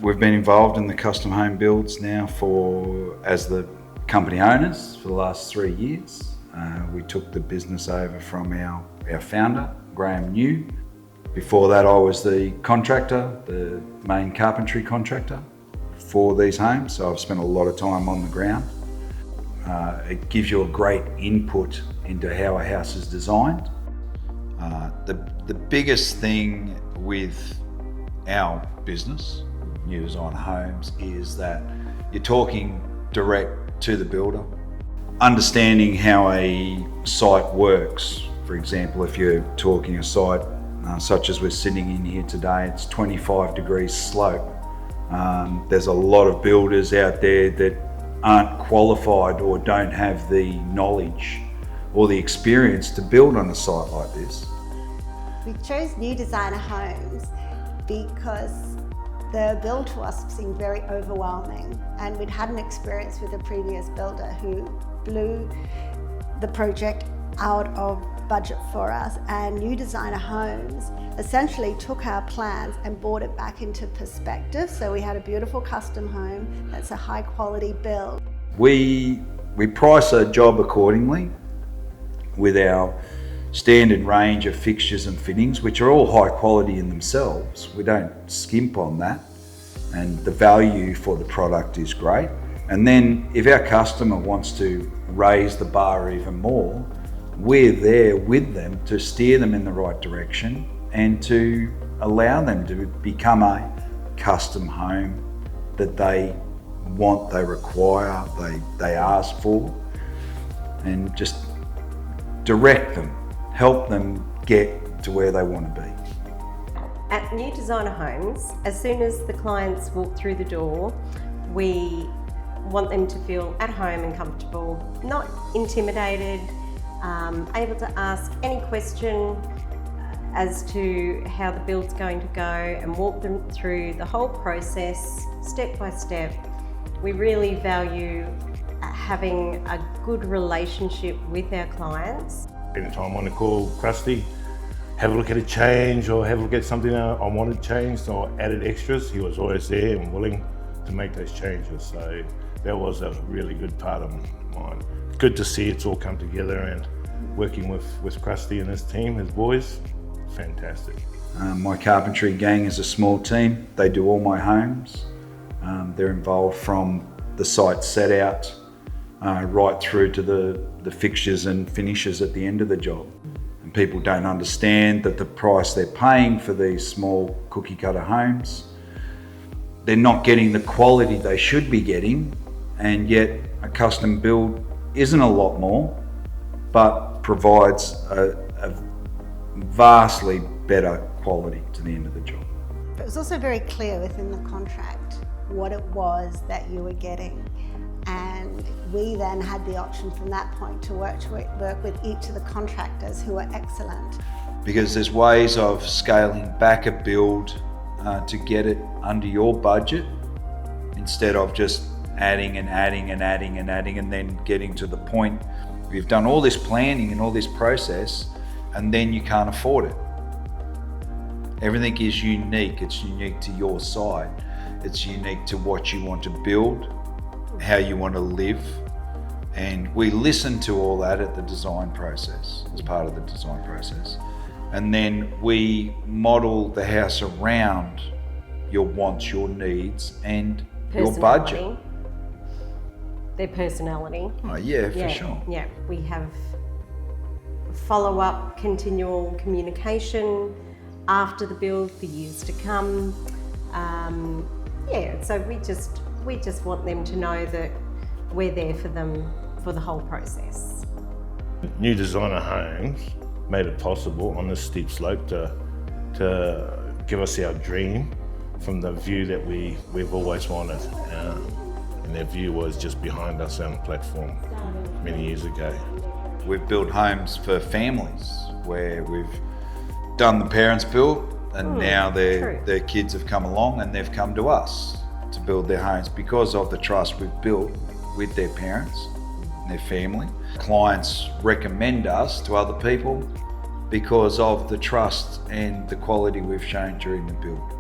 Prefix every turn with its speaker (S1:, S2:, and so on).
S1: We've been involved in the custom home builds now as the company owners for the last 3 years. We took the business over from our founder, Graham New. Before that, I was the contractor, the main carpentry contractor for these homes, so I've spent a lot of time on the ground. It gives you a great input into how a house is designed. The biggest thing with our business, New Design Homes, is that you're talking direct to the builder, understanding how a site works. For example, if you're talking a site such as we're sitting in here today, it's 25 degrees slope. There's a lot of builders out there that aren't qualified or don't have the knowledge or the experience to build on a site like this.
S2: We chose New Designer Homes because the build to us seemed very overwhelming, and we'd had an experience with a previous builder who blew the project out of budget for us, and New Designer Homes essentially took our plans and brought it back into perspective. So we had a beautiful custom home that's a high quality build.
S1: We price a job accordingly with our standard range of fixtures and fittings, which are all high quality in themselves. We don't skimp on that, and the value for the product is great. And then if our customer wants to raise the bar even more, we're there with them to steer them in the right direction and to allow them to become a custom home that they want, they require, they ask for, and just direct them, help them get to where they want to be.
S3: At New Designer Homes, as soon as the clients walk through the door, we want them to feel at home and comfortable, not intimidated, able to ask any question as to how the build's going to go, and walk them through the whole process, step by step. We really value having a good relationship with our clients.
S4: Anytime I want to call Krusty, have a look at a change or have a look at something I wanted changed or added extras, he was always there and willing to make those changes. So that was a really good part of mine. Good to see it's all come together, and working with Krusty and his team, his boys, fantastic.
S1: My carpentry gang is a small team. They do all my homes. They're involved from the site set out right through to the fixtures and finishes at the end of the job. And people don't understand that the price they're paying for these small cookie cutter homes, they're not getting the quality they should be getting, and yet a custom build isn't a lot more, but provides a vastly better quality to the end of the job.
S2: It was also very clear within the contract what it was that you were getting, and we then had the option from that point to work with each of the contractors who were excellent.
S1: Because there's ways of scaling back a build to get it under your budget, instead of just adding and adding and adding and adding, and then getting to the point where you've done all this planning and all this process and then you can't afford it. Everything is unique. It's unique to your site. It's unique to what you want to build, how you want to live. And we listen to all that at the design process, as part of the design process. And then we model the house around your wants, your needs, and your budget.
S3: Their personality.
S1: Oh yeah, for sure.
S3: Yeah, we have follow-up, continual communication after the build for years to come. So we just want them to know that we're there for them for the whole process.
S4: New Designer Homes made it possible on this steep slope to give us our dream from the view that we've always wanted. And that view was just behind us on the platform many years ago.
S1: We've built homes for families where we've done the parents' build, and now their kids have come along and they've come to us to build their homes because of the trust we've built with their parents and their family. Clients recommend us to other people because of the trust and the quality we've shown during the build.